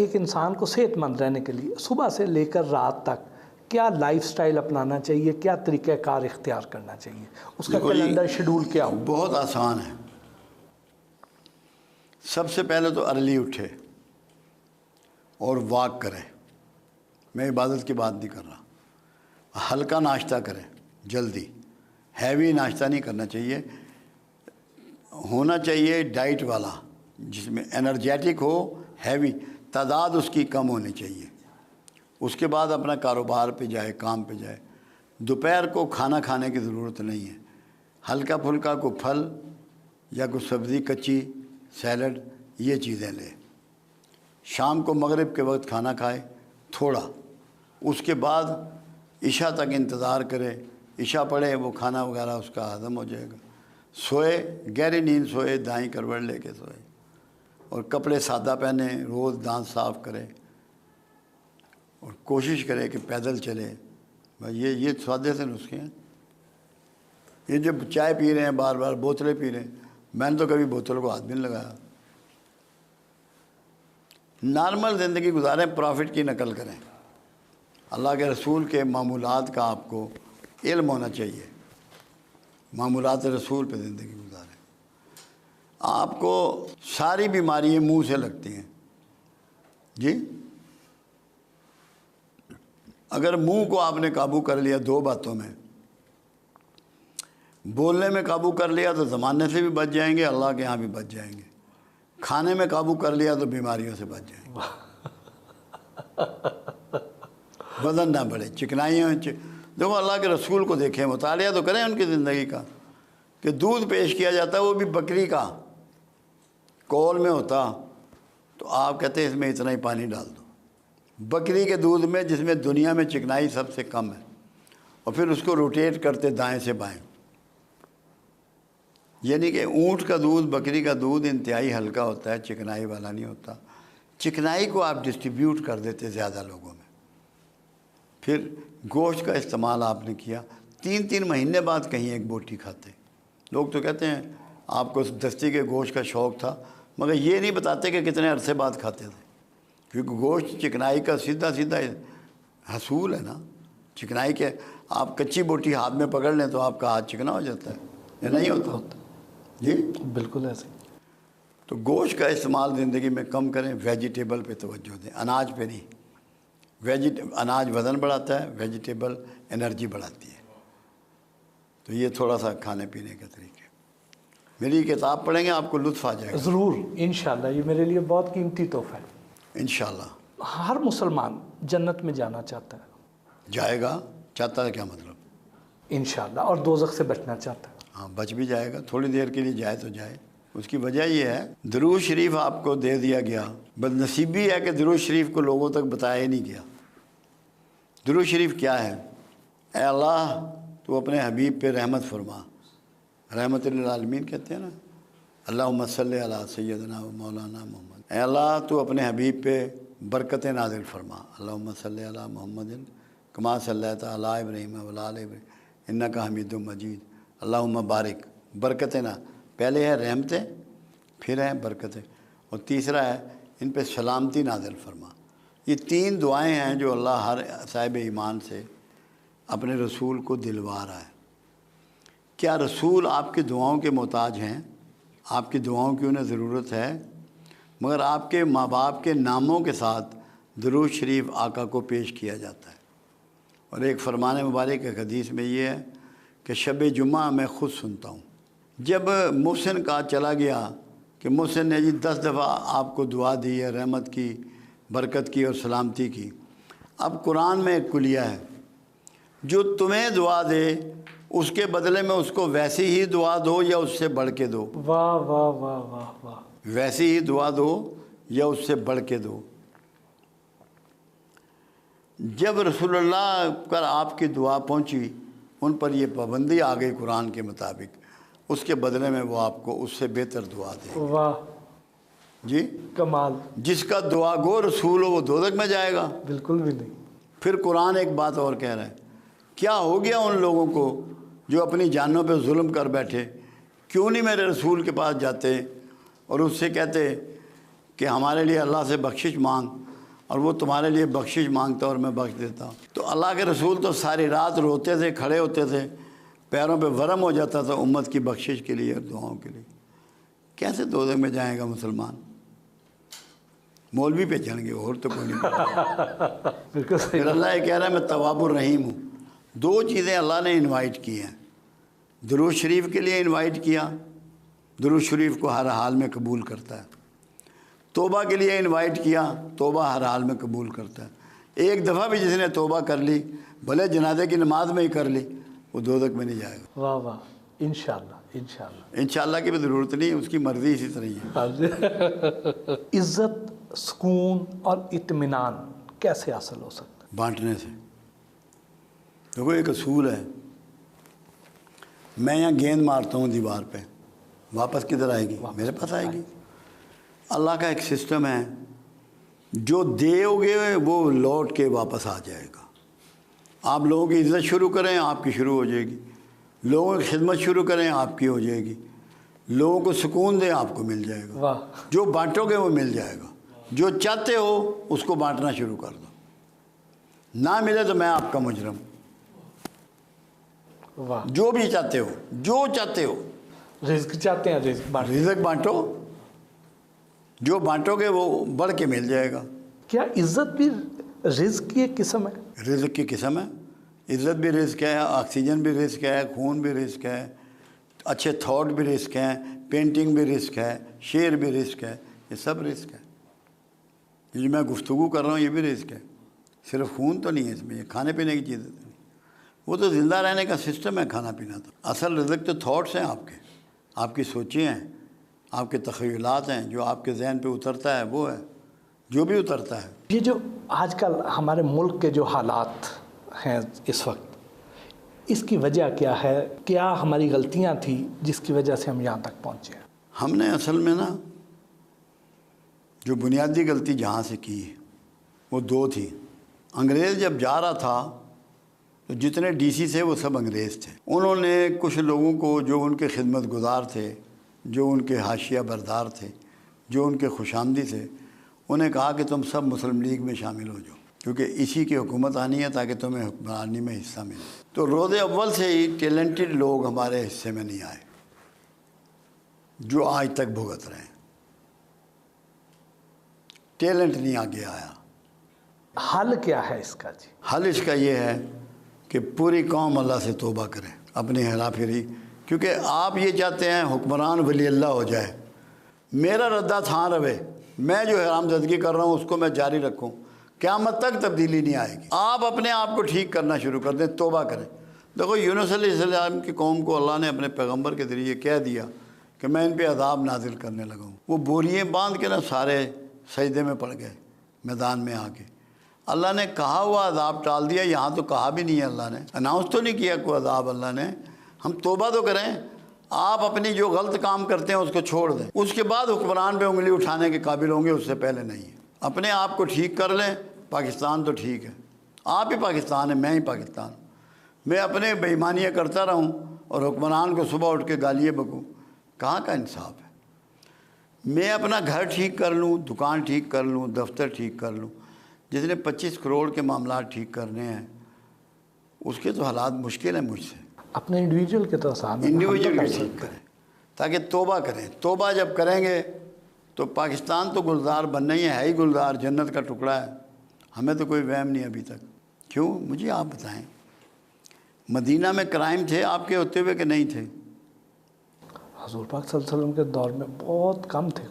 ایک انسان کو صحت مند رہنے کے لیے صبح سے لے کر رات تک کیا لائف سٹائل اپنانا چاہیے، کیا طریقہ کار اختیار کرنا چاہیے، اس کا کیلنڈر شیڈول کیا ہو؟ بہت آسان ہے۔ سب سے پہلے تو ارلی اٹھے اور واک کریں۔ میں عبادت کی بات نہیں کر رہا، ہلکا ناشتہ کریں جلدی، ہیوی ناشتہ نہیں کرنا چاہیے، ہونا چاہیے ڈائٹ والا جس میں انرجیٹک ہو، ہیوی، تعداد اس کی کم ہونی چاہیے۔ اس کے بعد اپنا کاروبار پہ جائے، کام پہ جائے۔ دوپہر کو کھانا کھانے کی ضرورت نہیں ہے، ہلکا پھلکا کوئی پھل یا کوئی سبزی کچی، سیلڈ، یہ چیزیں لے۔ شام کو مغرب کے وقت کھانا کھائے تھوڑا، اس کے بعد عشاء تک انتظار کرے، عشاء پڑھے، وہ کھانا وغیرہ اس کا ہضم ہو جائے گا۔ سوئے، گہری نیند سوئے، دائیں کروٹ لے کے سوئے، اور کپڑے سادہ پہنے، روز دانت صاف کرے، اور کوشش کرے کہ پیدل چلے۔ یہ سادے سے نسخے ہیں۔ یہ جو چائے پی رہے ہیں بار بار، بوتلیں پی رہے ہیں، میں نے تو کبھی بوتل کو ہاتھ بھی نہیں لگایا۔ نارمل زندگی گزاریں، پروفٹ کی نقل کریں۔ اللہ کے رسول کے معمولات کا آپ کو علم ہونا چاہیے، معمولات رسول پہ زندگی گزاریں۔ آپ کو ساری بیماریاں منہ سے لگتی ہیں جی۔ اگر منہ کو آپ نے قابو کر لیا دو باتوں میں، بولنے میں قابو کر لیا تو زمانے سے بھی بچ جائیں گے، اللہ کے ہاں بھی بچ جائیں گے۔ کھانے میں قابو کر لیا تو بیماریوں سے بچ جائیں گے، وزن نہ بڑھے، چکنائیاں۔ دیکھو اللہ کے رسول کو دیکھیں، مطالعہ تو کریں ان کی زندگی کا، کہ دودھ پیش کیا جاتا ہے وہ بھی بکری کا، کول میں ہوتا تو آپ کہتے ہیں اس میں اتنا ہی پانی ڈال دو۔ بکری کے دودھ میں، جس میں دنیا میں چکنائی سب سے کم ہے، اور پھر اس کو روٹیٹ کرتے دائیں سے بائیں۔ یعنی کہ اونٹ کا دودھ، بکری کا دودھ انتہائی ہلکا ہوتا ہے، چکنائی والا نہیں ہوتا۔ چکنائی کو آپ ڈسٹریبیوٹ کر دیتے زیادہ لوگوں میں۔ پھر گوشت کا استعمال آپ نے کیا، 3 مہینے بعد کہیں ایک بوٹی کھاتے۔ لوگ تو کہتے ہیں آپ کو دستی کے گوشت کا شوق تھا، مگر یہ نہیں بتاتے کہ کتنے عرصے بعد کھاتے تھے، کیونکہ گوشت چکنائی کا سیدھا حصول ہے نا۔ چکنائی کے آپ کچی بوٹی ہاتھ میں پکڑ لیں تو آپ کا ہاتھ چکنا ہو جاتا ہے، یا نہیں ہوتا؟ جی بالکل ایسے۔ تو گوشت کا استعمال زندگی میں کم کریں، ویجیٹیبل پہ توجہ دیں، اناج پہ نہیں۔ اناج وزن بڑھاتا ہے، ویجیٹیبل انرجی بڑھاتی ہے۔ تو یہ تھوڑا سا کھانے پینے کے طریقے۔ میری کتاب پڑھیں گے آپ کو لطف آ جائے گا ضرور، انشاءاللہ۔ یہ میرے لیے بہت قیمتی تحفہ ہے۔ انشاءاللہ۔ ہر مسلمان جنت میں جانا چاہتا ہے، جائے گا، چاہتا ہے کیا مطلب؟ انشاءاللہ، اور دوزخ سے بچنا چاہتا ہے۔ ہاں، بچ بھی جائے گا، تھوڑی دیر کے لیے جائے تو جائے۔ اس کی وجہ یہ ہے، درود شریف آپ کو دے دیا گیا، بدنصیبی ہے کہ درود شریف کو لوگوں تک بتایا ہی نہیں گیا۔ درود شریف کیا ہے؟ اے اللہ تو اپنے حبیب پہ رحمت فرما، رحمت للعالمین کہتے ہیں نا، اللہم صلی علی سیدنا و مولانا محمد۔ اے اللہ تو اپنے حبیب پہ برکت نازل فرما، اللہم صلی علی محمد کما صلیت علی ابراہیم و علی آل ابراہیم انک حمید مجید، اللہم بارک، برکتیں نا، پہلے ہے رحمتیں، پھر ہیں برکتیں، اور تیسرا ہے ان پہ سلامتی نازل فرما۔ یہ 3 دعائیں ہیں جو اللہ ہر صاحب ایمان سے اپنے رسول کو دلوا رہا ہے۔ کیا رسول آپ کی دعاؤں کے محتاج ہیں؟ آپ کی دعاؤں کی انہیں ضرورت ہے، مگر آپ کے ماں باپ کے ناموں کے ساتھ درود شریف آقا کو پیش کیا جاتا ہے۔ اور ایک فرمان مبارک ایک حدیث میں یہ ہے کہ شب جمعہ میں خود سنتا ہوں۔ جب محسن کا چلا گیا کہ محسن نے جی 10 دفعہ آپ کو دعا دی ہے، رحمت کی، برکت کی اور سلامتی کی، اب قرآن میں ایک کلیہ ہے، جو تمہیں دعا دے اس کے بدلے میں اس کو ویسی ہی دعا دو یا اس سے بڑھ کے دو۔ واہ واہ واہ واہ واہ۔ ویسی ہی دعا دو یا اس سے بڑھ کے دو۔ جب رسول اللہ پر آپ کی دعا پہنچی، ان پر یہ پابندی آ گئی قرآن کے مطابق، اس کے بدلے میں وہ آپ کو اس سے بہتر دعا دے۔ واہ جی، کمال۔ جس کا دعا گو رسول ہو وہ دوزخ میں جائے گا؟ بالکل بھی نہیں۔ پھر قرآن ایک بات اور کہہ رہا ہے، کیا ہو گیا ان لوگوں کو جو اپنی جانوں پہ ظلم کر بیٹھے؟ کیوں نہیں میرے رسول کے پاس جاتے اور اس سے کہتے کہ ہمارے لیے اللہ سے بخشش مانگ؟ اور وہ تمہارے لیے بخشش مانگتا اور میں بخش دیتا ہوں۔ تو اللہ کے رسول تو ساری رات روتے تھے، کھڑے ہوتے تھے، پیروں پہ ورم ہو جاتا تھا امت کی بخشش کے لیے اور دعاؤں کے لیے۔ کیسے دوزخ میں جائے گا مسلمان؟ مولوی پہ چڑھ گئے، اور تو کوئی نہیں۔ بالکل صحیح۔ پھر اللہ یہ کہہ رہا ہے میں تواب الرحیم ہوں۔ دو چیزیں اللہ نے انوائٹ کی ہیں، درود شریف کے لیے انوائٹ کیا، درود شریف کو ہر حال میں قبول کرتا ہے۔ توبہ کے لیے انوائٹ کیا، توبہ ہر حال میں قبول کرتا ہے۔ ایک دفعہ بھی جس نے توبہ کر لی، بھلے جنازے کی نماز میں ہی کر لی، وہ دوزخ میں نہیں جائے گا۔ واہ واہ، انشاءاللہ انشاءاللہ۔ انشاءاللہ کی بھی ضرورت نہیں، اس کی مرضی اسی طرح ہی ہے۔ عزت، سکون اور اطمینان کیسے حاصل ہو سکتا ہے؟ بانٹنے سے۔ دیکھو ایک اصول ہے، میں یہاں گیند مارتا ہوں دیوار پہ، واپس کدھر آئے گی؟ میرے پاس آئے گی۔ اللہ کا ایک سسٹم ہے، جو دیو گے وہ لوٹ کے واپس آ جائے گا۔ آپ لوگوں کی عزت شروع کریں، آپ کی شروع ہو جائے گی۔ لوگوں کی خدمت شروع کریں، آپ کی ہو جائے گی۔ لوگوں کو سکون دیں، آپ کو مل جائے گا۔ واہ، جو بانٹو گے وہ مل جائے گا۔ جو چاہتے ہو اس کو بانٹنا شروع کر دو، نہ ملے تو میں آپ کا مجرم۔ واہ، جو بھی چاہتے ہو، جو چاہتے ہو، رزق چاہتے ہیں، رزق بانٹ۔ رزق بانٹو، جو بانٹو گے وہ بڑھ کے مل جائے گا۔ کیا عزت بھی رزق کی ایک قسم ہے؟ رزق کی قسم ہے، عزت بھی رزق ہے، آکسیجن بھی رزق ہے، خون بھی رزق ہے، اچھے تھاٹ بھی رزق ہیں، پینٹنگ بھی رزق ہے، شعر بھی رزق ہے، یہ سب رزق ہے۔ یہ جو میں گفتگو کر رہا ہوں یہ بھی رزق ہے، صرف خون تو نہیں ہے اس میں، یہ کھانے پینے کی چیزیں تو نہیں، وہ تو زندہ رہنے کا سسٹم ہے کھانا پینا۔ تو اصل رزق تو تھاٹس ہیں آپ کے، آپ کی سوچیں ہیں، آپ کے تخیلات ہیں، جو آپ کے ذہن پہ اترتا ہے وہ ہے جو بھی اترتا ہے۔ یہ جو آج کل ہمارے ملک کے جو حالات ہیں اس وقت، اس کی وجہ کیا ہے؟ کیا ہماری غلطیاں تھیں جس کی وجہ سے ہم یہاں تک پہنچے ہیں؟ ہم نے اصل میں نا جو بنیادی غلطی جہاں سے کی وہ دو تھی۔ انگریز جب جا رہا تھا تو جتنے ڈی سی تھے وہ سب انگریز تھے۔ انہوں نے کچھ لوگوں کو جو ان کے خدمت گزار تھے، جو ان کے حاشیہ بردار تھے، جو ان کے خوش آمدی تھے، انہیں کہا کہ تم سب مسلم لیگ میں شامل ہو جاؤ، کیونکہ اسی کی حکومت آنی ہے تاکہ تمہیں حکمرانی میں حصہ ملے۔ تو روز اول سے ہی ٹیلنٹڈ لوگ ہمارے حصے میں نہیں آئے، جو آج تک بھگت رہے ہیں۔ ٹیلنٹ نہیں آگے آیا۔ حل کیا ہے اس کا؟ جی حل اس کا یہ ہے کہ پوری قوم اللہ سے توبہ کرے، اپنی ہیرا پھیری، کیونکہ آپ یہ چاہتے ہیں حکمران ولی اللہ ہو جائے، میرا ردہ تھاں رہے، میں جو حرام زدگی کر رہا ہوں اس کو میں جاری رکھوں، قیامت تک تبدیلی نہیں آئے گی۔ آپ اپنے آپ کو ٹھیک کرنا شروع کر دیں، توبہ کریں۔ دیکھو یونس علیہ السلام کی قوم کو اللہ نے اپنے پیغمبر کے ذریعے کہہ دیا کہ میں ان پہ عذاب نازل کرنے لگا ہوں۔ وہ بوریاں باندھ کے نا سارے سجدے میں پڑ گئے میدان میں آ کے۔ اللہ نے کہا ہوا عذاب ٹال دیا، یہاں تو کہا بھی نہیں ہے، اللہ نے اناؤنس تو نہیں کیا کوئی عذاب اللہ نے۔ ہم توبہ تو کریں، آپ اپنی جو غلط کام کرتے ہیں اس کو چھوڑ دیں، اس کے بعد حکمران پہ انگلی اٹھانے کے قابل ہوں گے، اس سے پہلے نہیں ہے۔ اپنے آپ کو ٹھیک کر لیں، پاکستان تو ٹھیک ہے، آپ ہی پاکستان ہیں، میں ہی پاکستان ہوں۔ میں اپنے بے ایمانیاں کرتا رہوں اور حکمران کو صبح اٹھ کے گالیاں بکوں، کہاں کا انصاف ہے؟ میں اپنا گھر ٹھیک کر لوں، دکان ٹھیک کر لوں، دفتر ٹھیک کر لوں، جس نے 25 کروڑ کے معاملات ٹھیک کرنے ہیں اس کے تو حالات مشکل ہیں مجھ سے۔ اپنے انڈیویجول کے تو سامنے انڈیویجول کو ٹھیک کریں تاکہ توبہ کریں۔ توبہ جب کریں گے تو پاکستان تو گلزار بننا ہی ہے ہی گلزار، جنت کا ٹکڑا ہے، ہمیں تو کوئی وہم نہیں ابھی تک۔ کیوں؟ مجھے آپ بتائیں، مدینہ میں کرائم تھے آپ کے ہوتے ہوئے کہ نہیں تھے؟ حضور پاک صلی اللہ علیہ وسلم کے دور میں بہت کم تھے۔